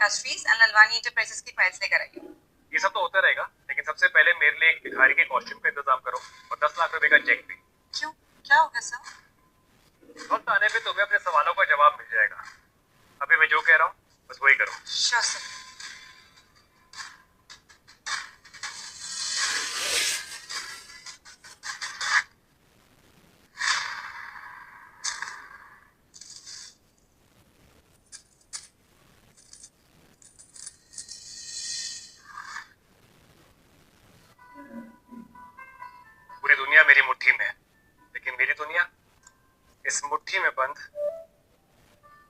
Industries and Lalwani enterprises की files लेकर आई हूँ। ये सब तो होता रहेगा, लेकिन सबसे पहले मेरे लिए एक भिखारी के कॉस्ट्यूम का इंतजाम करो और 10 लाख रुपए का चेक भी। क्यों, क्या होगा सर? वक्त आने पे तुम्हें अपने सवालों का जवाब मिल जाएगा। अभी मैं जो कह रहा हूँ बस वही करो। Sure sir. पूरी दुनिया मेरी मुट्ठी में है, लेकिन मेरी दुनिया इस मुट्ठी में बंद,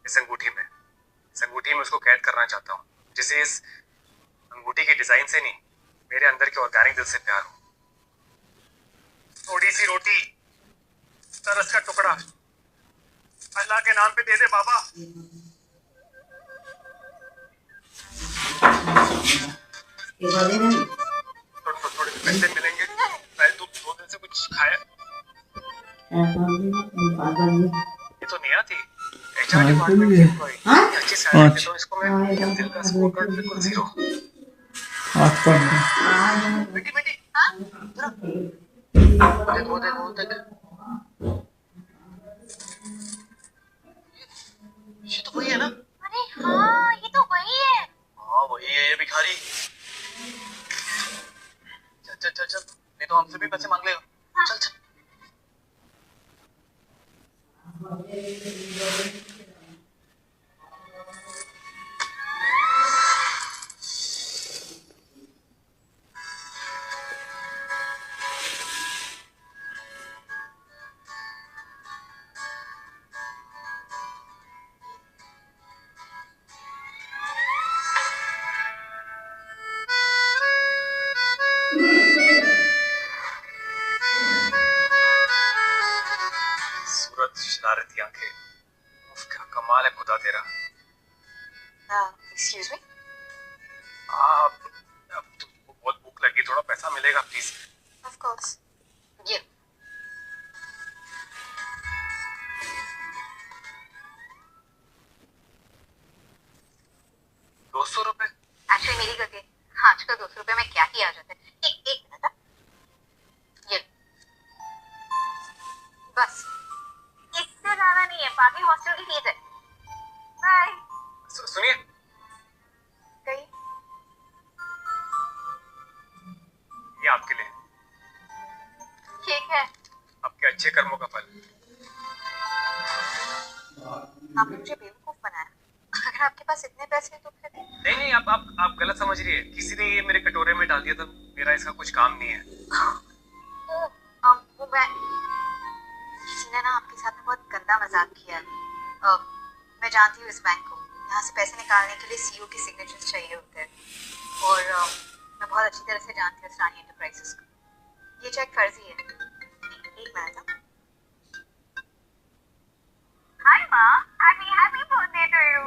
इस अंगूठी में। इस अंगूठी में उसको कैद करना चाहता हूँ जिसे इस अंगूठी की डिजाइन से नहीं, मेरे अंदर के ऑर्गेनिक दिल से प्यार हो। थोड़ी सी रोटी, तरस का टुकड़ा, अल्लाह के नाम पे दे दे बाबा। थोड़े पैसे मिलेंगे, पहले तुम 2 दिन से कुछ खाया। ये तो निया थी, एचआर डिपार्टमेंट की एम्प्लॉय। अच्छी सैलरी देता हूँ इसको मैं, दिल का स्कोर कार्ड बिल्कुल 0। बेटी बेटी, देख ये तो वही है ना? अरे हाँ, ये तो वही है। हाँ वही है ये भिखारी। चल चल चल चल, नहीं तो हमसे भी पैसे मांग लेगा। हाँ। चल चल। सूरत, शरारती आंखें, क्या कमाल है खुदा तेरा। Excuse me. अब तुमको बहुत भूख लगी, थोड़ा पैसा मिलेगा प्लीज? Of course. ये 200 रुपए? एक्चुअली मेरी गलती है। हाँ, आजकल 200 रुपए में क्या ही आ जाता है। एक मिनट। ये बस, इससे ज्यादा नहीं है, बाकी हॉस्टल की फीस है। बाय। सुनिए, गई। ये आपके लिए, ठीक है। आपके अच्छे कर्मों का फल। आपने मुझे बेवकूफ बनाया। अगर आपके पास इतने पैसे हैं तो फिर नहीं नहीं, आप गलत समझ रही है। किसी ने ये मेरे कटोरे में डाल दिया था, मेरा इसका कुछ काम नहीं है। वो मैं, किसी ने ना आपके साथ में बहुत गंदा मजाक किया है। मैं जानती हूँ इस बैंक को। यहाँ से पैसे निकालने के लिए सीईओ के सिग्नेचर्स चाहिए होते हैं और मैं बहुत अच्छी तरह से जानती हूँ रानी एंटरप्राइजेस को। ये चेक फर्जी है। एक मिनट। हाय माँ, हैप्पी बर्थडे टू यू।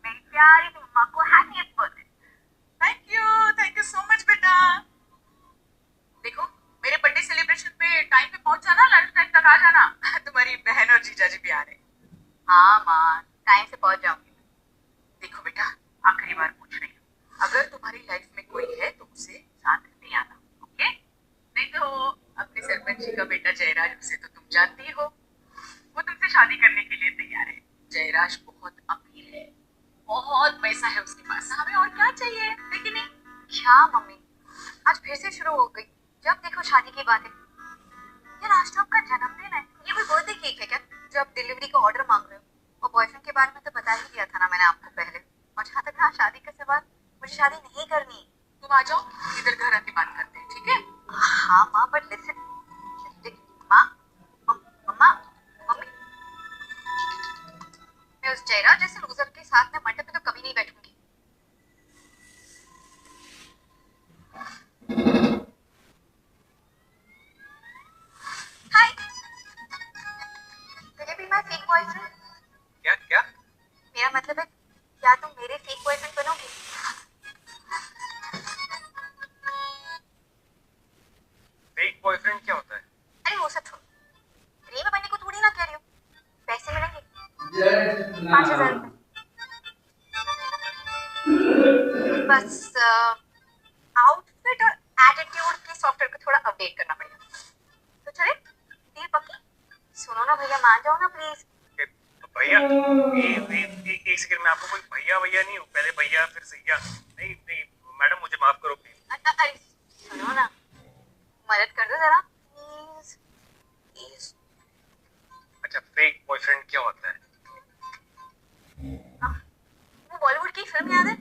मेरी प्यारी मम्मा को happy birthday. Thank you so much बेटा। देखो, मेरे बर्थडे सेलिब्रेशन पे टाइम पे पहुंच जाना, लंच टाइम तक आ जाना। तुम्हारी बहन और जीजा जी भी आ रहे हैं। हाँ माँ, टाइम से पहुंच जाऊंगी। देखो बेटा, आखिरी बार पूछ रही हूँ, अगर तुम्हारी लाइफ में कोई है तो उसे साथ में आना, ओके? नहीं तो अपने सरपंच जी का बेटा जयराज, उसे तो तुम जानती हो, वो तुमसे शादी करने के लिए तैयार है। जयराज बहुत अमीर है, बहुत पैसा है उसके पास, हमें और क्या चाहिए, लेकिन नहीं। क्या मम्मी, आज फिर से शुरू हो गई। जब देखो शादी की बातें। यार आज तो आपका जन्मदिन है, ये कोई बर्थडे केक है क्या जो आप डिलीवरी का ऑर्डर मांग रहे हो? और बॉयफ्रेंड के बारे में तो बता ही दिया था ना मैंने आपको पहले। और जहाँ तक रहा शादी का सवाल, मुझे शादी नहीं करनी। तुम आ जाओ, इधर घर आके बात करते हैं, ठीक है? हाँ माँ, बट लिसन। माँ, मम्मा, मम्मी, मैं उस जयराज जैसे लूजर के साथ में मंडप में तो कभी नहीं बैठूंगी। Hi, will you be my fake boyfriend? क्या क्या? मेरा मतलब है, क्या तुम मेरे फेक बॉयफ्रेंड बनोगे? फेक बॉयफ्रेंड क्या होता है? अरे वो सब छोड़ो, प्रेम बनने को थोड़ी ना कह रही हो। पैसे मिलेंगे 5,000 रुपए। बस आउटफिट और एटीट्यूड के सॉफ्टवेयर को थोड़ा अपडेट करना पड़ेगा। तो चले डील पक्की? सुनो ना भैया, मान जाओ ना प्लीज। भैया एक सेकंड में, आपको कोई भैया भैया नहीं हूँ, पहले भैया फिर सैया। नहीं नहीं मैडम, मुझे माफ करो प्लीज। अरे सुनो ना, मदद कर दो जरा प्लीज प्लीज। अच्छा, फेक बॉयफ्रेंड क्या होता है? वो बॉलीवुड की फिल्म याद है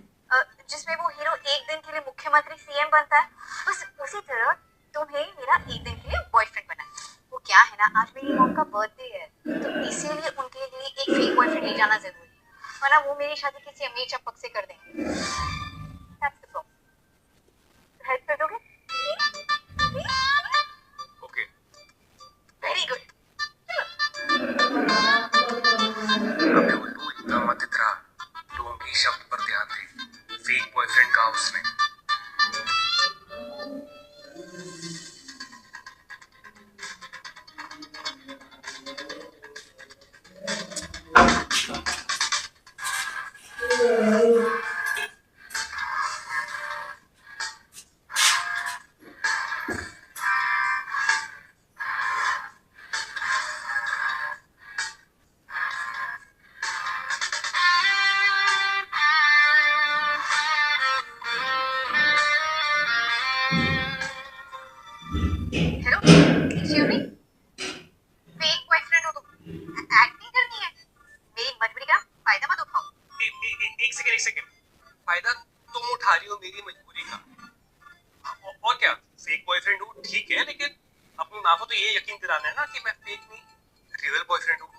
जिसमें वो हीरो एक दिन के लिए मुख्यमंत्री सीएम बनता है? बस उसी तरह तुम्हें मेरा एक दिन के लिए बॉयफ्रेंड बना है। वो क्या है ना, आज मेरी मॉम का बर्थडे है, तो इसीलिए उनके लिए एक फेक बॉयफ्रेंड ले जाना जरूरी है, वरना वो मेरी शादी किसी अमीर चंपक से कर देंगे। That's the problem. तो हेल्प कर दोगे? Okay, very good. अबे उल्लू इतना मत इतरा, लोगों की शब्द पर ध्यान दे। फेक बॉयफ्रेंड कहा उसने। Hello, excuse me, fake boyfriend हो तुम? एक्टिंग करनी है? मेरी मजबूरी का फायदा मत उठाओ। एक सेकंड, फायदा तुम उठा रही हो मेरी मजबूरी का। और क्या, फेक बॉयफ्रेंड हूँ ठीक है, लेकिन अपनी माँ को तो ये यकीन दिलाना है ना कि मैं फेक नहीं, रियल बॉयफ्रेंड हूँ।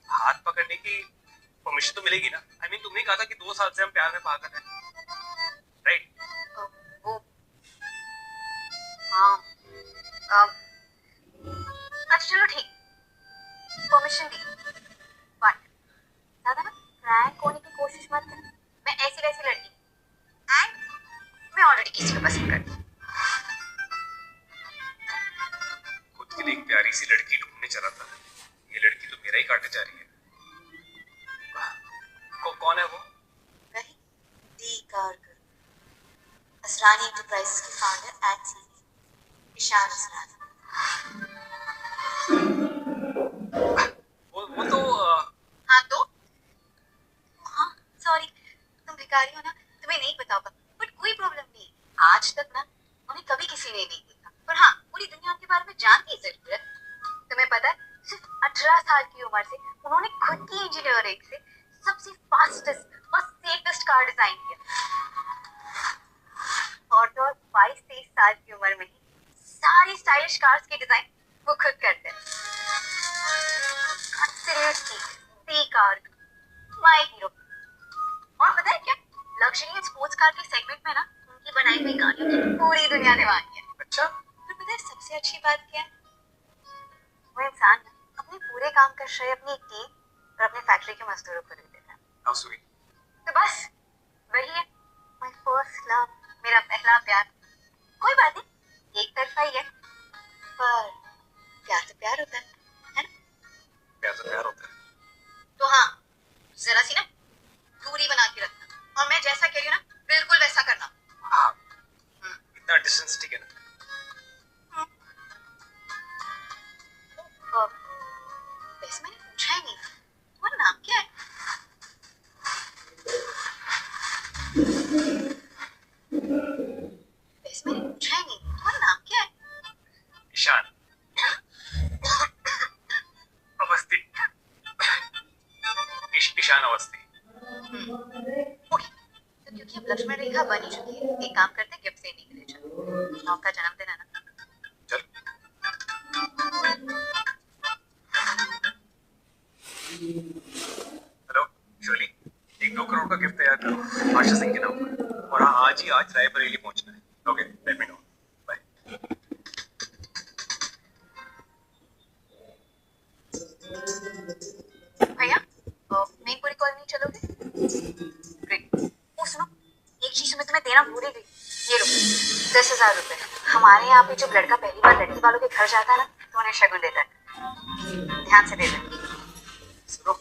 हाथ पकड़ने की परमिशन तो मिलेगी ना? आई मीन तुमने कहा था कि 2 साल से हम प्यार में पागल हैं, राइट? वो हाँ, अच्छा चलो ठीक, परमिशन दी, बट ज्यादा ना फ्रैंक होने की कोशिश मत कर। मैं ऐसी वैसी लड़की एंड मैं ऑलरेडी किसी को पसंद करती हूँ। खुद के लिए एक प्यारी सी लड़की ढूंढने चला था, ये लड़की तो मेरा ही काटे जा रही है। कौन है वो? वही डी कारगर, असरानी एंटरप्राइजेस के founder and CEO Ishan Asrani. वो तो हाँ तो हाँ, सॉरी, तुम भिखारी हो ना, तुम्हें नहीं पता होगा, बट कोई प्रॉब्लम नहीं। आज तक ना उन्हें कभी किसी ने नहीं देखा, पर हाँ पूरी दुनिया के बारे में जानती जरूर है। तुम्हें पता है, सिर्फ 18 साल की उम्र से उन्होंने खुद की इंजीनियरिंग से सबसे फास्टेस्ट और सेफेस्ट कार डिजाइन किया, और तो 22-23 साल की उम्र में ही सारी स्टाइलिश कार्स के डिजाइन वो खुद करते हैं। डी कारगर, माय हीरो। और पता है क्या, लग्जरी एंड स्पोर्ट्स कार के सेगमेंट में ना उनकी बनाई हुई गाड़ियों की पूरी दुनिया दीवानी है। अच्छा, और पता है सबसे अच्छी बात क्या है, वो इंसान अपने पूरे काम का श्रेय अपनी टीम और अपने फैक्ट्री के मजदूरों को दे देता है। How sweet. तो बस वही है माय फर्स्ट लव, मेरा पहला प्यार। कोई बात नहीं, एक तरफा ही है, पर प्यार तो प्यार होता है ना? प्यार तो प्यार होता है। तो हाँ, जरा सी ना दूरी बना के रखना, और मैं जैसा कह रही हूँ ना बिल्कुल वैसा करना। हाँ, इतना डिस्टेंस ठीक है ना? वैसे मैंने पूछा ही नहीं, तुम्हारा नाम क्या है? वैसे मैंने पूछा ही नहीं, तुम्हारा नाम क्या है? ईशान अवस्थी। ईशान अवस्थी। ओके, तो क्योंकि अब लक्ष्मण रेखा बन ही चुकी है, एक काम करते हैं, गिफ्ट देने के लिए चलो। मॉम का जन्मदिन है ना, चल। हेलो शोली, 1-2 करोड़ का गिफ्ट तैयार करो आशा सिंह के नाम पर, और हाँ आज ही आज रायबरेली पहुंचना है। Okay, let me know, bye. भैया मेनपुरी कॉलोनी चलोगे? ग्रेट। ओ सुनो, एक चीज मैं तुम्हें देना भूल ही गई, ये लो 10,000 रुपए। हमारे यहाँ पे जब लड़का पहली बार लड़की वालों के घर जाता है ना, तो उन्हें शगुन देता है, ध्यान से दे देना। सुनो,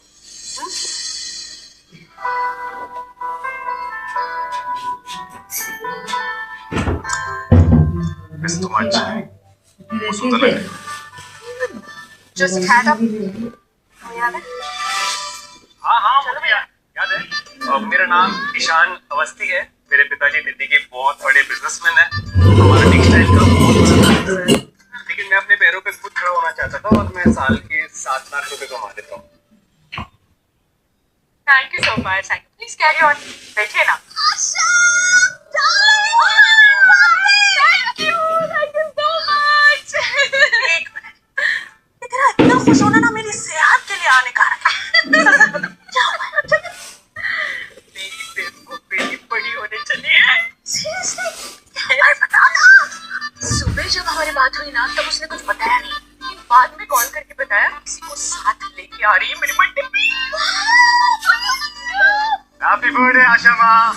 वैसे तुम अच्छा है, वो सुंदर लग रही है। जो सिखाया था वो याद है? हाँ हाँ मुझे याद है। मेरा नाम ईशान अवस्थी है। मेरे पिताजी दिल्ली के बहुत बड़े बिजनेसमैन हैं। हमारा टेक्सटाइल का बहुत बड़ा सेक्टर है। लेकिन मैं अपने पैरों पे खुद खड़ा होना चाहता था और मैं साल के 7 लाख रुपए कमा लेता हूँ। Thank you so much, thank you. Please carry on, बैठिए ना। एक मिनट, तेरा इतना खुश होना ना मेरी सेहत के लिए हानिकारक है। मेरी बेवकूफ बेटी बड़ी होने चली है। अरे बता ना। सुबह जब हमारी बात हुई ना तब उसने कुछ बताया नहीं, लेकिन बाद में कॉल करके बताया किसी को साथ लेके आ रही है मेरी बर्थडे पे। हैप्पी बर्थडे आशा माँ।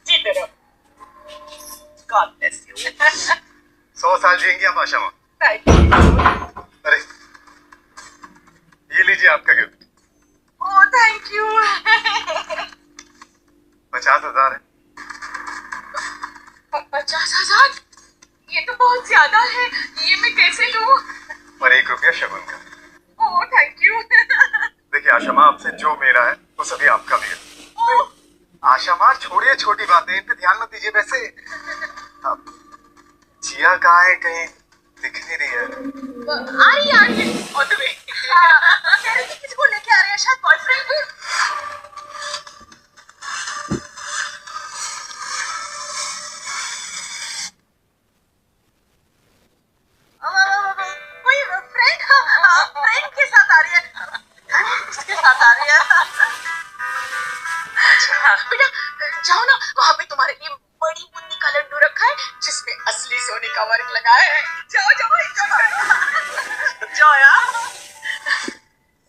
जीते रहो। God bless you. 100 साल जिएंगी आप आशा माँ। Thank you. अरे ये लीजिए आपका गिफ्ट। Oh, thank you. 50,000 है। 50,000? ये तो बहुत ज्यादा है, ये मैं कैसे लूं? और 1 रुपया शगुन का। Oh, thank you. देखिए आशा माँ, आपसे जो मेरा है वो सभी आपका भी है। Oh, आशा माँ छोड़िए छोटी बातें, इन पे ध्यान मत दीजिए। वैसे अब जिया कहाँ है, कहीं दिख नहीं रही है। आ रही है on the way. कह रही थी किसी को लेके आ रही है, शायद बॉयफ्रेंड। कोई फ्रेंड के साथ आ रही है। किसके साथ आ रही है? बेटा जाओ ना, वहाँ पे तुम्हारे लिए बड़ी मुन्नी का लड्डू रखा है जिसमें असली सोने का वर्क लगा है। जाओ जाओ जाओ यार,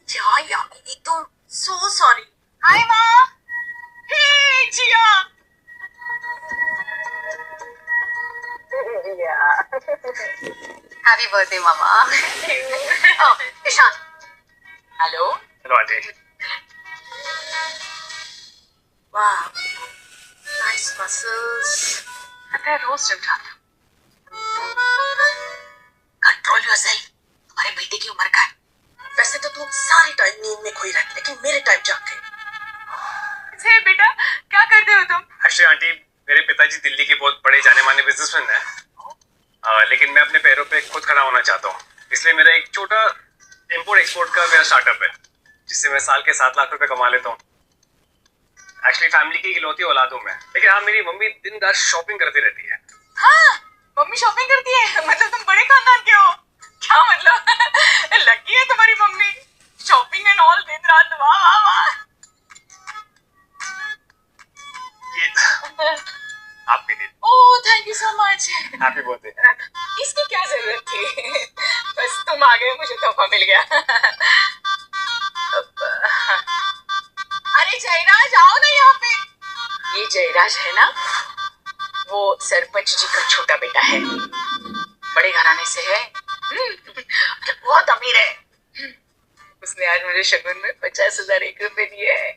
जाओ यार। एकदम सो सॉरी। हाय माँ। हे जिया। हैप्पी बर्थडे मामा। ईशान। हेलो। Hello aunty. वाह, नाइस मसल्स। मैं रोज जिम जाता हूँ। कंट्रोल योरसेल्फ, तुम्हारे बेटे की उम्र का है। वैसे तो तुम सारी टाइम नींद में खोई रहती, लेकिन मेरे टाइम जागते। बेटा क्या करते हो तुम? एक्चुअली आंटी, मेरे पिताजी दिल्ली के बहुत बड़े जाने माने बिजनेसमैन हैं। लेकिन मैं अपने पैरों पे खुद खड़ा होना चाहता हूँ, इसलिए मेरा एक छोटा इम्पोर्ट एक्सपोर्ट का मेरा स्टार्टअप है, जिससे मैं साल के 7 लाख रुपए कमा लेता हूँ। एक्चुअली फैमिली की इकलौती औलाद हूँ मैं, लेकिन हाँ मेरी मम्मी दिन रात शॉपिंग करती रहती है। हाँ, मम्मी शॉपिंग करती है? मतलब तुम बड़े खानदान के हो? क्या मतलब? लकी है तुम्हारी मम्मी, शॉपिंग एंड ऑल दिन रात। वाह वाह वाह। ये आपके लिए। Oh thank you so much. Happy birthday. इसकी क्या जरूरत थी, बस तुम आ गए, मुझे तोहफा मिल गया। अरे जयराज आओ ना यहाँ पे। ये जयराज है ना, वो सरपंच जी का छोटा बेटा है, बड़े घराने से है। बहुत अमीर है। उसने आज मुझे शगुन में 50,000 1 रुपए दिए हैं।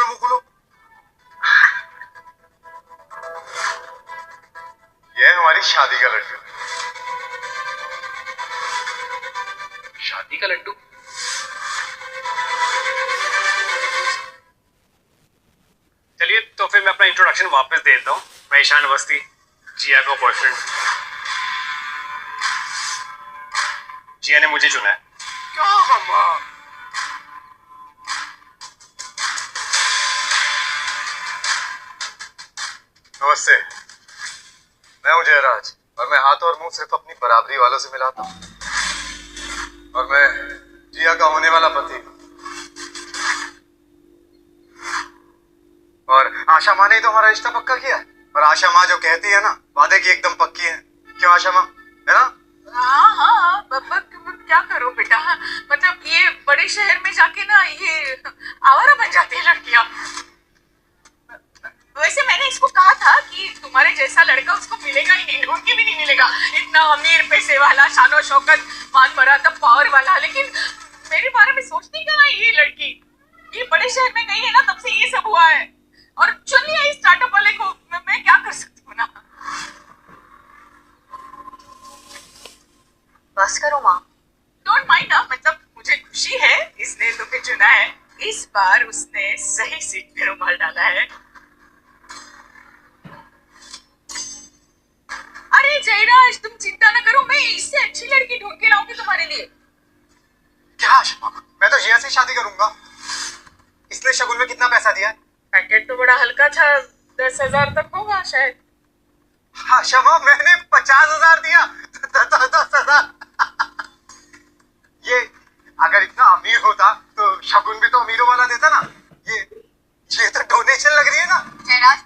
मुकुलो ये है हमारी शादी का लड्डू। शादी का लड्डू? चलिए तो फिर मैं अपना इंट्रोडक्शन वापस दे देता हूँ। मैं ईशान अवस्थी, जिया का बॉयफ्रेंड। जिया ने मुझे चुना है। क्या मामा? नमस्ते, मैं हूं जयराज और मैं हाथ और मुंह सिर्फ अपनी बराबरी वालों से मिलाता हूँ, और मैं जिया का होने वाला पति हूँ। और आशा माँ ने तो हमारा रिश्ता पक्का किया, और आशा माँ जो कहती है ना, वादे की एकदम पक्की है। क्यों आशा माँ, है ना? हाँ हाँ, क्या करो बेटा, मतलब ये बड़े शहर में जाके ना ये आवारा बन जाती है लड़कियां। वैसे मैंने कितना अमीर पैसे वाला शानो शौकत मान मराता पावर वाला, लेकिन मेरे बारे में सोचती कहाँ है ये लड़की। ये बड़े शहर में गई है ना, तब से ये सब हुआ है। और चुन लिया इस स्टार्टअप वाले को, मैं क्या कर सकती हूँ ना। बस करो माँ। डोंट माइंड ना, मतलब मुझे खुशी है इसने तुम्हें चुना है। इस बार उसने सही सीट पे रुमाल डाला है। अरे जयराज, तुम चिंता न करो, मैं इससे अच्छी लड़की ढूंढ के लाऊंगी तुम्हारे लिए। क्या आशमा, मैं तो जिया से शादी करूंगा। इसलिए शगुन में कितना पैसा दिया? पैकेट तो बड़ा हल्का था, 10,000 तक होगा शायद। आशमा, मैंने 50,000 दिया। 10,000। ये अगर इतना अमीर होता तो शगुन भी तो अमीरों वाला देता ना। ये तो डोनेशन लग रही है ना। जयराज,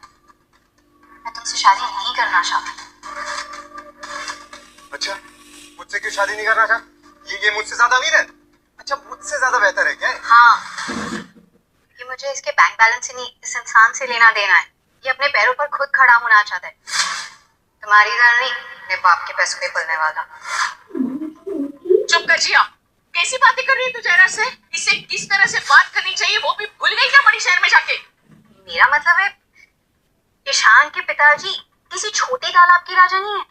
मैं तुमसे शादी नहीं करना चाहती। अच्छा, मुझसे क्यों शादी नहीं करना चाहता? ये मुझसे ज्यादा अमीर है? अच्छा, मुझसे ज्यादा बेहतर है क्या? हाँ, कि मुझे इसके बैंक बैलेंस से नहीं, इस इंसान से लेना देना है। ये अपने पैरों पर खुद खड़ा होना चाहता है। तुम्हारी तरह नहीं, मेरे बाप के पैसों पे पलने वाला। चुप कर जिया, कैसी बातें कर रही है तू जयराज से? इसे किस तरह से बात करनी चाहिए वो भी भूल गई क्या बड़ी शहर में जाके? मेरा मतलब है, ईशान के पिताजी किसी छोटे तालाब के राजा नहीं है,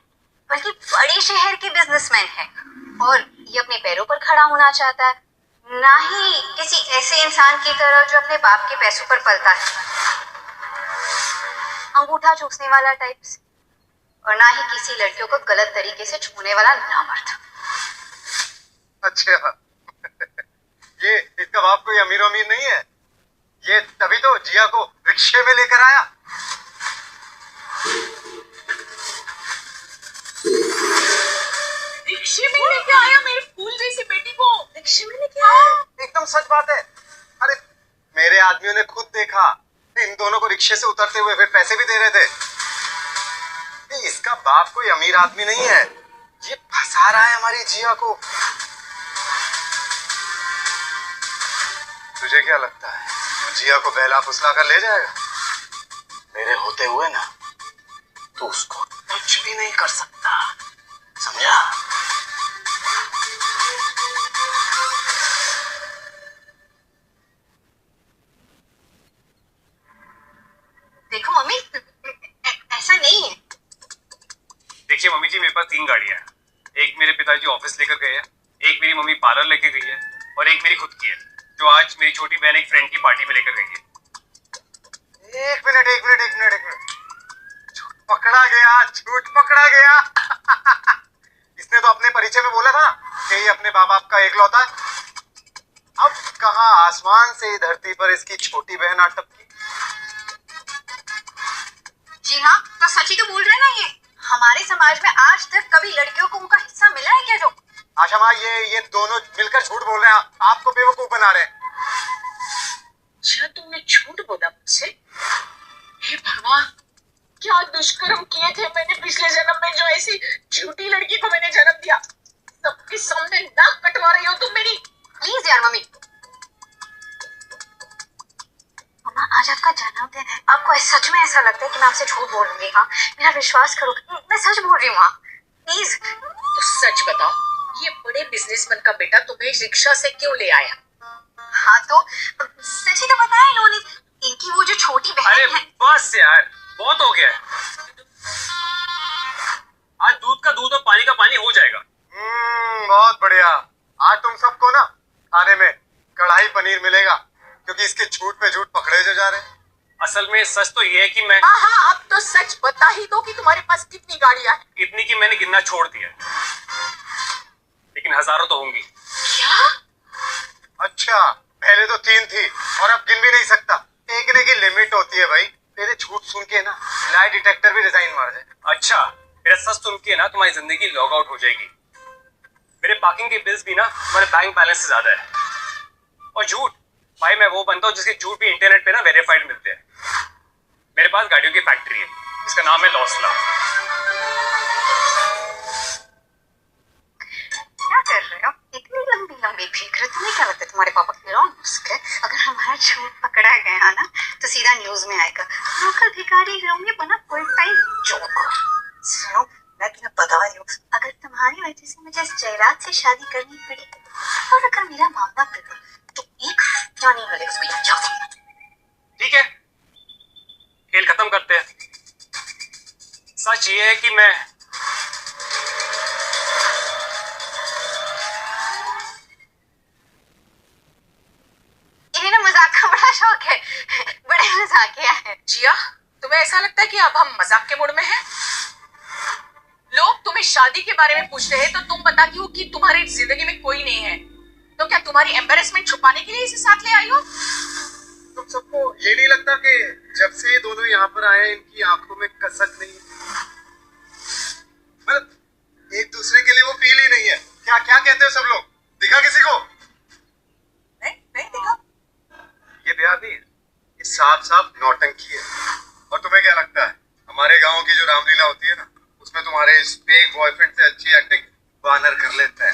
बल्कि बड़े शहर के बिजनेसमैन है। और ये अपने पैरों पर खड़ा होना चाहता है, ना ही किसी ऐसे इंसान की तरह जो अपने बाप के पैसों पर पलता है, अंगूठा चूसने वाला टाइप्स, और ना ही किसी लड़कियों को गलत तरीके से छूने वाला नामर्द। अच्छा, ये इसका बाप कोई अमीर अमीर नहीं है। ये तभी तो जिया को रिक्शे में लेकर आया। रिक्शे में लेके आया मेरी फूल जैसी बेटी को? रिक्शे में लेके आया? एकदम सच बात है। अरे, मेरे आदमियों ने खुद देखा, इन दोनों को रिक्शे से उतरते हुए, फिर पैसे भी दे रहे थे। इसका बाप कोई अमीर आदमी नहीं है, ये फंसा रहा है हमारी जिया को। तुझे क्या लगता है जिया को बहला फुसला कर ले जाएगा? मेरे होते हुए ना तो उसको कुछ भी नहीं कर सकता, समझा? देखो मम्मी, ऐसा नहीं है। देखिए मम्मी जी, मेरे पास 3 गाड़ियां हैं। एक मेरे पिताजी ऑफिस लेकर गए हैं, एक मेरी मम्मी पार्लर लेके गई है, और एक मेरी खुद की है जो आज मेरी छोटी बहन एक फ्रेंड की पार्टी में लेकर गई है। एक मिनट। झूठ पकड़ा गया। इसने तो अपने परिचय में बोला था कि ये अपने बाप बाप का एकलौता है। अब कहाँ आसमान से धरती पर इसकी छोटी बहन आ टपकी। जी हाँ, तो सच ही तो बोल रहे हैं ना। ये हमारे समाज में आज तक कभी लड़कियों को उनका हिस्सा मिला है क्या? जो आशा माँ, ये दोनों मिलकर झूठ बोल रहे हैं, आपको बेवकूफ बना रहे हैं। अच्छा, तुमने झूठ बोला मुझसे? हे भगवान, क्या दुष्कर्म किए थे मैंने पिछले जन्म में, जो ऐसी झूठी लड़की को मैंने जन्म दिया। सबके सामने नाक कटवा रही हो तुम मेरी। प्लीज यार मम्मी। मम्मा, आज आपका जन्मदिन है। आपको सच में ऐसा लगता है कि मैं आपसे झूठ बोल रही हूँ? हाँ, मेरा विश्वास करो, मैं सच बोल रही हूँ। हाँ प्लीज। तो सच बताओ, ये बड़े बिजनेसमैन का बेटा तुम्हें रिक्शा से क्यों ले आया? हाँ तो सच ही तो बताया इन्होंने। इनकी वो जो छोटी बहन है। बस यार, बहुत हो गया है। आज दूध का दूध और पानी का पानी हो जाएगा। बहुत बढ़िया। आज तुम सबको ना खाने में कढ़ाई पनीर मिलेगा, क्योंकि इसके झूठ पे झूठ पकड़े जो जा रहे हैं। असल में सच तो ये है कि मैं हाँ, अब तो सच बता ही दो कि तुम्हारे पास कितनी गाड़ियां हैं। इतनी की मैंने गिनना छोड़ दिया, लेकिन हजारों तो होंगी। क्या? अच्छा, पहले तो 3 थी और अब गिन भी नहीं सकता। एक ने की लिमिट होती है भाई। तेरे झूठ सुन के ना लाई डिटेक्टर भी रिजाइन मार जाए। अच्छा, मेरा सच सुन के ना तुम्हारी जिंदगी लॉग आउट हो जाएगी। मेरे पार्किंग के बिल्स भी ना तुम्हारे बैंक बैलेंस से ज्यादा है। और झूठ भाई, मैं वो बनता हूँ जिसके झूठ भी इंटरनेट पे ना वेरीफाइड मिलते हैं। मेरे पास गाड़ियों की फैक्ट्री है, इसका नाम है लॉसला। क्या कर रहे हो? इतनी लंबी लंबी फिक्र। तुम्हें क्या लगता है तुम्हारे पापा एलोन मस्क है? अगर हमारा झूठ पकड़ा गया ना तो सीधा न्यूज में आएगा, लोकल भिखारी गांव में बना फुल टाइम जोकर। सुनो, मैं तुम्हें बता रही हूँ, अगर वजह से मुझे इस जयराज से शादी करनी पड़ी, और अगर मेरा मामला बिगड़ा तो एक हफ्ता नहीं मिलेगा उसको क्या करना। ठीक है, खेल खत्म करते हैं। सच ये है कि मैं इन्हें ना मजाक का बड़ा शौक है, बड़े मजाकिया है। जिया, तुम्हें ऐसा लगता है कि अब हम मजाक के मूड में हैं? लोग तुम्हें शादी के बारे में पूछ रहे हैं तो तुम बताती हो कि तुम्हारी जिंदगी में कोई नहीं है। तो क्या तुम्हारी एम्बेरसमेंट छुपाने के लिए इसे साथ ले आई हो? तुम सबको ये नहीं लगता कि जब से ये दोनों यहाँ पर आए हैं इनकी आंखों में कसक नहीं है? मतलब एक दूसरे के लिए वो फील ही नहीं है। क्या क्या कहते हो सब लोग? दिखा किसी को? नहीं देखा। ये ब्याह नहीं है, ये साफ साफ नौटंकी है। और तुम्हें क्या लगता है हमारे गांव की जो रामलीला होती है ना, उसमें तुम्हारे इस फेक बॉयफ्रेंड से अच्छी एक्टिंग वानर कर लेता है।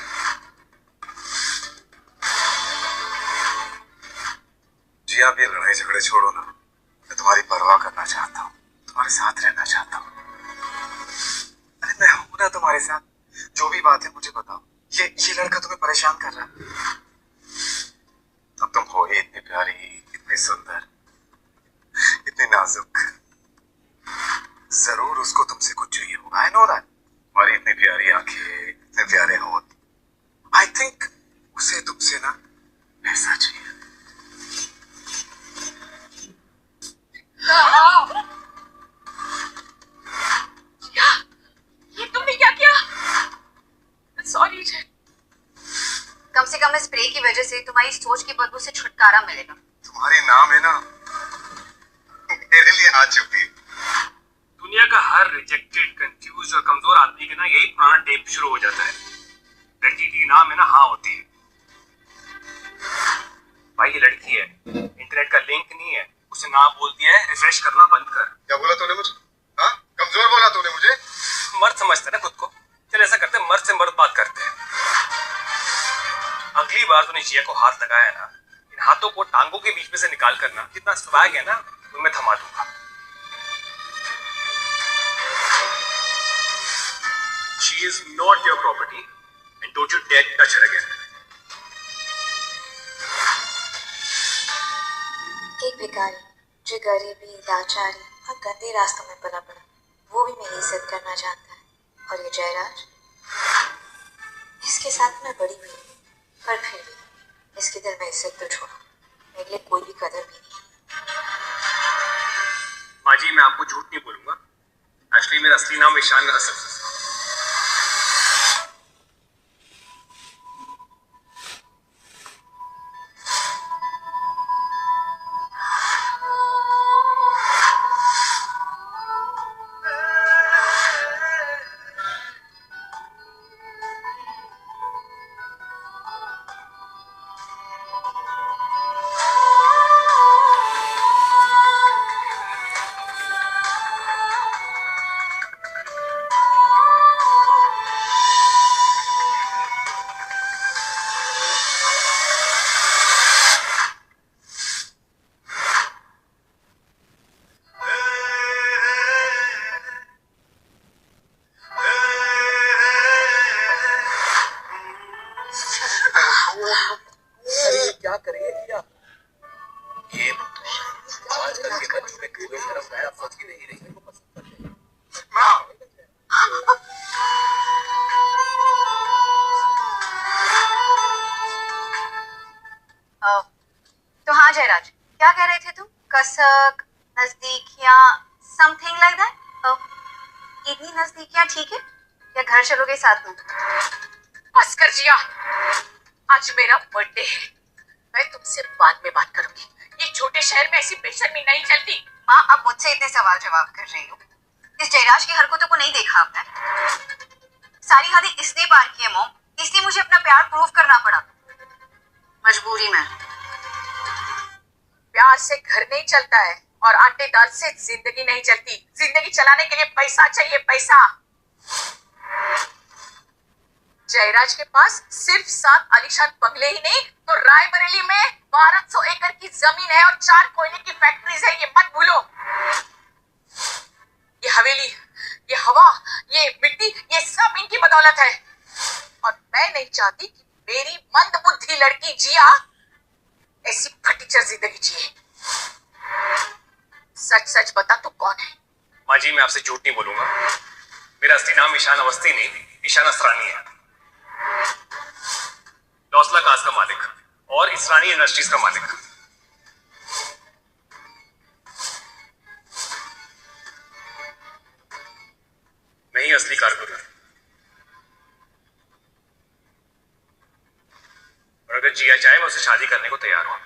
जी आप ये लड़ाई झगड़े छोड़ो ना, मैं तुम्हारी परवाह करना चाहता हूँ, तुम्हारे साथ रहना चाहता हूँ। अरे मैं हूं ना तुम्हारे साथ, जो भी बात है मुझे बताओ। ये लड़का तुम्हें परेशान कर रहा है। अब तुम हो ही इतनी प्यारी, इतनी सुंदर, इतनी नाजुक, जरूर उसको तुमसे कुछ चाहिए होगा। I know that. तुम्हारी इतनी प्यारी आंखें, इतने प्यारे होंठ, आई थिंक उसे तुमसे ना ऐसा चाहिए। ये तुमने क्या किया? सॉरी। कम से कम इस स्प्रे की वजह से तुम्हारी सोच की बदबू से छुटकारा मिलेगा। तुम्हारी नाम है ना मेरे लिए आ चुकी है। दुनिया का हर रिजेक्टेड, कंफ्यूज और कमजोर आदमी के ना यही पुराना टेप शुरू हो जाता है। लड़की की नाम है ना हाँ होती है। भाई ये लड़की है, इंटरनेट का लिंक नहीं है, उसे ना बोल दिया है रिफ्रेश करना बंद कर। क्या बोला तूने मुझे? हाँ, कमजोर बोला तूने मुझे? मर्द समझते ना खुद को। चल ऐसा करते हैं, मर्द से मर्द बात करते हैं। अगली बार तूने जिया को हाथ लगाया ना, इन हाथों को टांगों के बीच में से निकाल करना, कितना स्वैग है ना, उनमें थमा दूंगा। She is not your property and don't you dare touch her again. एक भिखारी जो गरीबी, लाचारी और गंदे रास्तों में पला पड़ा, वो भी मेरी इज्जत करना चाहता है। और ये जयराज, इसके साथ मैं बड़ी हुई, पर फिर भी इसके दिल में इज्जत तो छोड़ा, मेरे लिए कोई भी कदर भी नहीं। माँ जी मैं आपको झूठ नहीं बोलूंगा, एक्चुअली मेरा असली नाम ईशान असद। क्या करिए क्या? ये आजकल के बच्चों में क्यों इस तरफ मेरा फंस ही नहीं रही है, वो पसंद करते हैं। तो हाँ जयराज, क्या कह रहे थे तुम? कसक, नजदीकियां, समथिंग लाइक दैट। इतनी नजदीकियां ठीक है, या घर चलोगे साथ में? बस कर जिया, आज मेरा बर्थडे है, मैं तुमसे बाद में बात करूंगी। ये छोटे शहर में ऐसी बेशर्मी नहीं चलती। माँ, अब मुझसे इतने सवाल जवाब कर रही हो, इस जयराज की हरकतों को नहीं देखा आपने? सारी हदें इसने पार की है मॉम, इसलिए मुझे अपना प्यार प्रूव करना पड़ा, मजबूरी में। प्यार से घर नहीं चलता है और आटे दाल से जिंदगी नहीं चलती। जिंदगी चलाने के लिए पैसा चाहिए, पैसा। जयराज के पास सिर्फ 7 आलीशान बंगले ही नहीं तो रायबरेली में 1200 एकड़ की जमीन है और 4 कोयले की फैक्ट्रीज है, ये मत भूलो। ये हवेली, ये हवा, ये मिट्टी, ये सब इनकी बदौलत है। और मैं नहीं चाहती कि मेरी मंदबुद्धि लड़की जिया ऐसी फटीचर जिंदगी जिए। सच सच बता तू कौन है? माँ जी, मैं आपसे झूठ नहीं बोलूंगा। मेरा असली नाम ईशान अवस्थी नहीं, ईशान असरानी है। लौसला काज का मालिक और इसरानी इंडस्ट्रीज का मालिक। मैं ही असली कारकुन हूं। और अगर जिया चाहे मैं उससे शादी करने को तैयार हूं।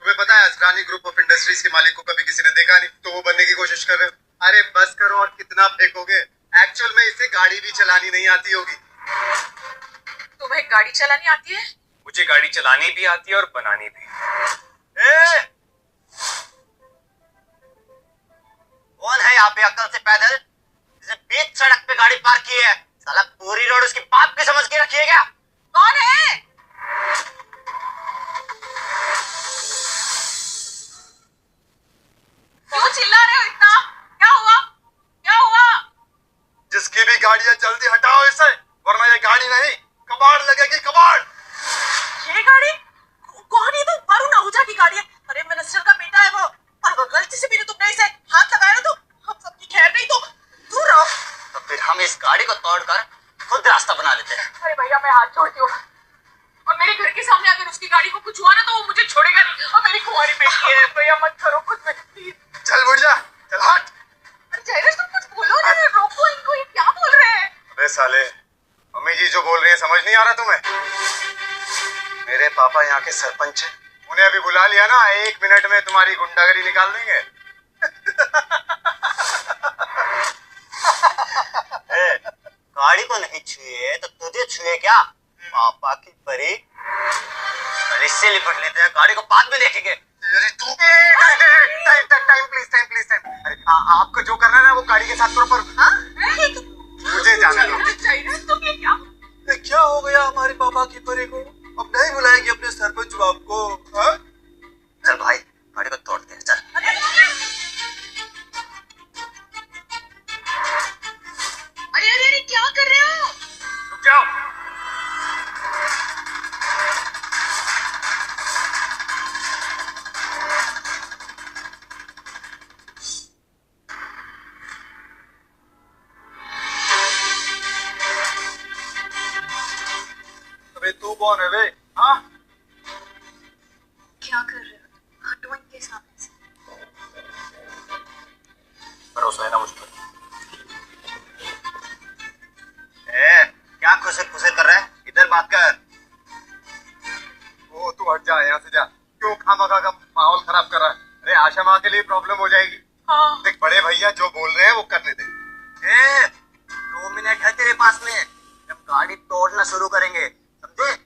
तुम्हें पता है असरानी ग्रुप ऑफ इंडस्ट्रीज के मालिक को कभी किसी ने देखा नहीं, तो वो बनने की कोशिश कर रहे हो। अरे बस करो, और कितना फेंकोगे। एक्चुअल में इसे गाड़ी भी चलानी नहीं आती होगी। तुम्हें गाड़ी चलानी आती है? मुझे गाड़ी चलानी भी आती है और बनानी भी। कौन है यहाँ पे अक्ल से पैदल जिसने बीच सड़क पे गाड़ी पार्क की है? साला पूरी रोड उसकी बाप की समझ के रखी है क्या? कौन है? क्यों चिल्ला रहे हो इतना? क्या हुआ? क्या हुआ? जिसकी भी गाड़ियां जल्दी हटाओ इसे, वरना ये गाड़ी नहीं कबाड़ लगेगी, कबाड़। ये गाड़ी? कौन है? तो वरुण आहूजा की गाड़ी है। अरे मिनिस्टर का बेटा है वो। और गलती से भी तुमने इसे हाथ लगाया ना तो हम सबकी खैर नहीं। तो दूर रहो। तो फिर हम इस गाड़ी को तोड़कर खुद रास्ता बना लेते हैं। अरे भैया, मैं हाथ जोड़ती हूँ। और मेरे घर के सामने अगर उसकी गाड़ी को कुछ हुआ ना तो वो मुझे छोड़ेगा नहीं। और मेरी कुंवारी बेटी है। भैया मत करो कुछ में, प्लीज। चल बुढ़िया, चल हट। जयराज, तुम कुछ बोलो ना। रोको इनको, ये क्या बोल रहे हैं? अबे साले, मम्मी जी जो बोल रही है समझ नहीं आ रहा तुम्हें? मेरे पापा यहाँ के सरपंच हैं, उन्हें अभी बुला लिया ना, 1 मिनट में तुम्हारी गुंडागरी निकाल देंगे। गाड़ी को नहीं छुए तो तुझे छुए क्या? पापा की परी। कल इससे लिपट लेते हैं, गाड़ी को बाद में देखेंगे। Time please time. अरे आपको जो करना है ना वो गाड़ी के साथ प्रॉपर। मुझे जाना दो। जयराज, तुम ये क्या? क्या हो गया हमारे पापा की परी को? अब नहीं बुलाएगी अपने सरपंच बाप को? हाँ? चल भाई, गाड़ी को तोड़ते हैं, चल। अरे क्या कर रहे हो? रुक जाओ। अबे तू कौन है बे? हाँ? क्या कर रहे हो? हटो इनके सामने से। भरोसा है ना मुझ पर? क्या खुसे खुसे कर रहा है? इधर बात कर। ओ तू हट जा यहाँ से, जा। क्यों खामखा का माहौल खराब कर रहा है? अरे आशा माँ के लिए प्रॉब्लम हो जाएगी। हाँ। देख, बड़े भैया जो बोल रहे हैं वो करने दे। 2 मिनट है तेरे पास में, जब गाड़ी तोड़ना शुरू करेंगे, समझे?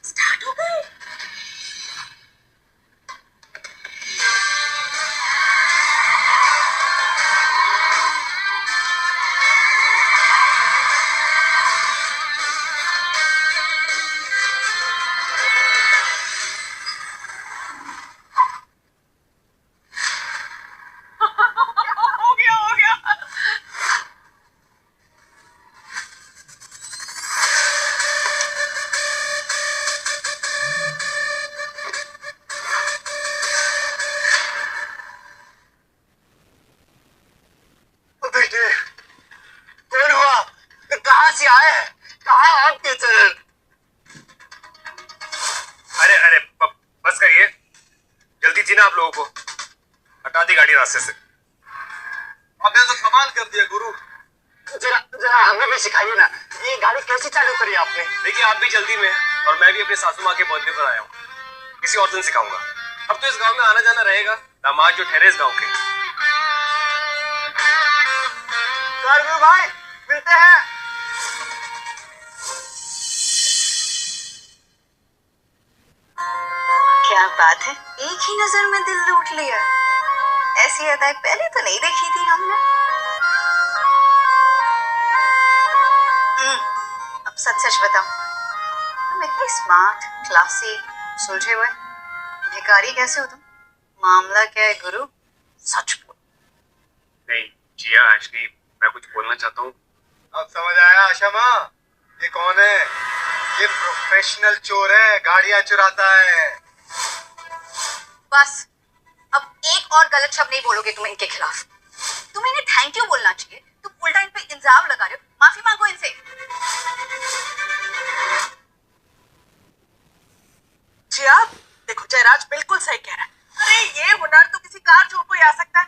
स्टार्ट हो गए। हो गया। बेटे, कौन हुआ? कहाँ से आए? कहाँ है आपके सर? अरे बस करिए, जल्दी थी ना आप लोगों को। हटा दी गाड़ी रास्ते से। अबे तो कमाल कर दिया गुरु। जरा हमें भी सिखाइए ना, ये गाड़ी कैसे चालू करी आपने? देखिए, आप भी जल्दी में हैं और मैं भी अपने सासू माँ के बर्थडे पर आया हूँ। किसी और दिन सिखाऊंगा। अब तो इस गांव में आना जाना रहेगा, दामाद जो ठहरे इस गांव के। गुरु भाई मिलते हैं। क्या बात है, एक ही नजर में दिल लूट लिया। ऐसी अदाएं पहले तो नहीं देखी थी हमने। अब सच सच बताओ, तुम इतनी स्मार्ट, क्लासी, सुलझे हुए भिखारी कैसे हो तुम? मामला क्या है गुरु, सच बोल। नहीं जिया, एक्चुअली मैं कुछ बोलना चाहता हूँ। अब समझ आया आशा माँ, ये कौन है? ये प्रोफेशनल चोर है, गाड़ियां चुराता है। बस अब एक और गलत शब्द नहीं बोलोगे तुम इनके खिलाफ। तुम इन्हें थैंक यू बोलना चाहिए। तुम उल्टा इन पे इल्जाम लगा रहे हो, माफी मांगो इनसे। जी आप देखो, जयराज बिल्कुल सही कह रहा है। अरे ये हुनर तो किसी कार चोर को ही आ सकता है।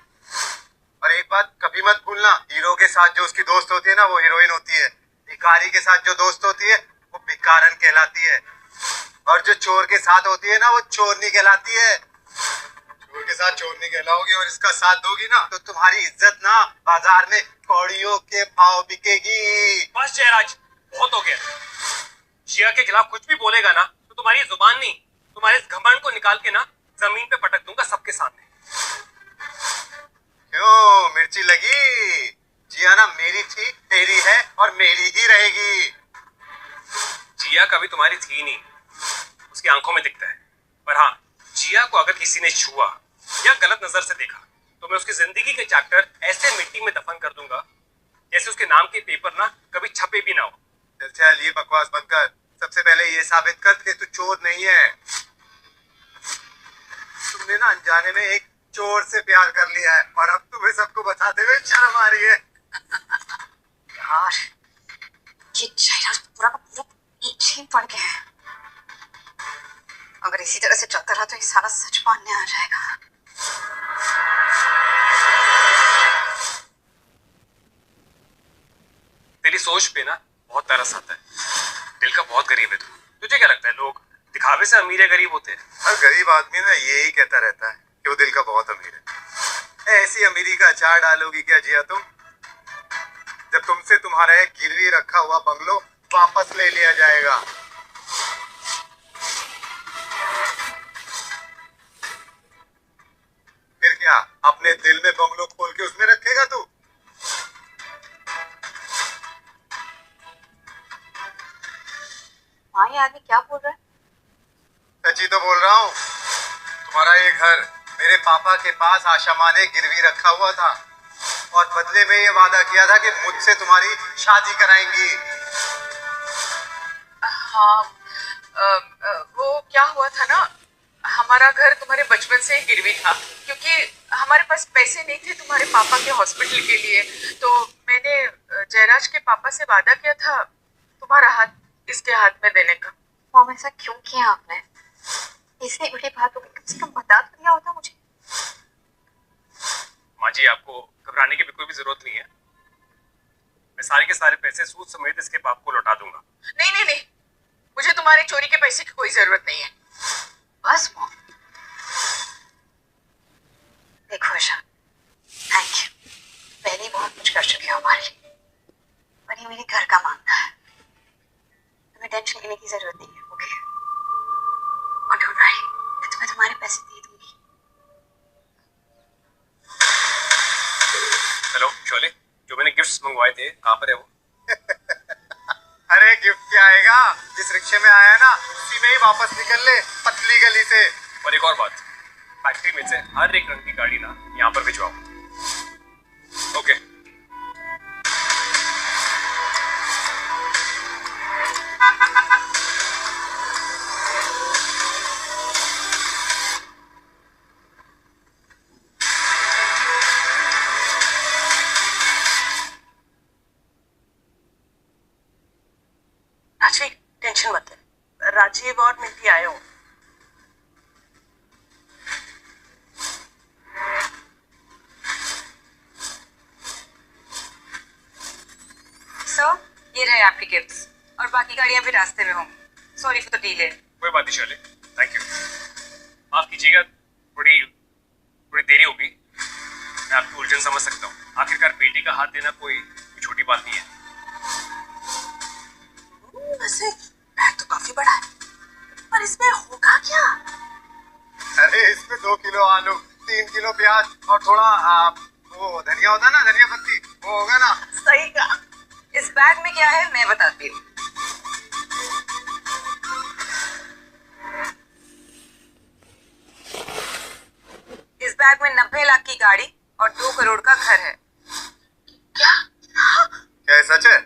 और एक बात कभी मत भूलना, हीरो के साथ जो उसकी दोस्त होती है ना, वो हीरोइन होती है। भिखारी के साथ जो दोस्त होती है वो भिखारन कहलाती है। और जो चोर के साथ होती है ना, वो चोरनी कहलाती है। चोर के साथ चोरनी कहलाओगी और इसका साथ दोगी ना, तो तुम्हारी इज्जत ना बाजार में कौड़ियों के भाव बिकेगी। बस जयराज, बहुत हो गया। जिया के खिलाफ कुछ भी बोलेगा ना तो तुम्हारी जुबान नहीं, तुम्हारे इस घमंड को निकाल के ना जमीन पे पटक दूंगा सबके सामने। क्यों मिर्ची लगी? जिया ना मेरी थी, तेरी है और मेरी ही रहेगी। जिया कभी तुम्हारी थी नहीं, उसकी आंखों में दिखता है। पर हाँ, जिया को अगर किसी ने छुआ या गलत नजर से देखा तो मैं उसकी जिंदगी के चैप्टर ऐसे मिट्टी में दफन कर दूंगा जैसे उसके नाम के पेपर ना कभी छपे भी ना हो। चल चल, ये बकवास बंद कर। सबसे पहले ये साबित कर कि तू चोर नहीं है। तुमने ना अनजाने में एक चोर से प्यार कर लिया है और अब तुम्हें सबको बताते हुए शर्म आ रही है। यार ये जयराज पूरा का पूरा पीछे ही पड़ गया है। अगर इसी तरह से चलता रहा तो ये सारा सच मानने आ जाएगा। तेरी सोच पे ना बहुत तरस आता है। दिल का बहुत गरीब है तू। तुझे क्या लगता है लोग दिखावे से अमीर या गरीब होते हैं? हर गरीब आदमी ना यही कहता रहता है कि वो दिल का बहुत अमीर है। ऐसी अमीरी का अचार डालोगी क्या जिया तुम, जब तुमसे तुम्हारा एक गिरवी रखा हुआ बंगलो वापस ले लिया जाएगा? फिर क्या अपने दिल में बंगलो खोल के उसमें रखेगा तू? हाँ ये आदमी क्या बोल रहा है? सच्ची तो बोल रहा हूँ। तुम्हारा ये घर मेरे पापा के पास आशा माँ ने गिरवी रखा हुआ था और बदले में ये वादा किया था कि मुझसे तुम्हारी शादी कराएंगी। हाँ, वो क्या हुआ था ना, हमारा घर तुम्हारे बचपन से ही गिरवी था क्योंकि हमारे पास पैसे नहीं थे तुम्हारे पापा के हॉस्पिटल के लिए। तो मैंने जयराज के पापा से वादा किया था तुम्हारा हाथ इसके हाथ में देने का। मॉम ऐसा क्यों किया आपने? इतनी बड़ी बात होगी, कम से कम बता तो दिया होता मुझे। माँ जी, आपको घबराने की भी कोई भी जरूरत नहीं है। मैं सारे के सारे पैसे सूद समेत इसके बाप को लौटा दूंगा। नहीं नहीं नहीं, मुझे तुम्हारे चोरी के पैसे की कोई जरूरत नहीं है। बस मॉम, देखो आशा, थैंक यू। पहले बहुत कुछ कर चुके हो हमारे लिए, पर ये मेरे घर का मामला है। तुम्हें टेंशन लेने की जरूरत नहीं है, ओके? और डोंट वरी, मैं तुम्हें तुम्हारे पैसे दे दूंगी। हेलो शोले, जो मैंने गिफ्ट्स मंगवाए थे कहाँ पर है वो? अरे गिफ्ट क्या आएगा, जिस रिक्शे में आया ना उसी में ही वापस निकल ले, पतली गली से। और एक और बात, फैक्ट्री में से हर एक रंग की गाड़ी ना यहाँ पर भिजवाओ। ओके। राजवी टेंशन मत ले, राजीव और मिंटी आए हो। सर, ये रहे आपके गिफ्ट्स और बाकी गाड़ियां भी रास्ते में होंगी। Sorry for the delay. कोई बात नहीं शोले, थैंक यू। माफ कीजिएगा, थोड़ी थोड़ी देरी होगी, मैं आपकी उलझन समझ सकता हूँ। आखिरकार बेटी का हाथ देना कोई छोटी बात नहीं है। वैसे बैग तो काफी बड़ा है, पर इसमें होगा क्या? अरे इसमें 2 किलो आलू, 3 किलो प्याज और थोड़ा वो धनिया होता है ना, धनिया पत्ती, वो होगा ना। सही कहा। इस बैग में क्या है मैं बताती हूँ। इस बैग में 90 लाख की गाड़ी और 2 करोड़ का घर है। क्या ये सच है?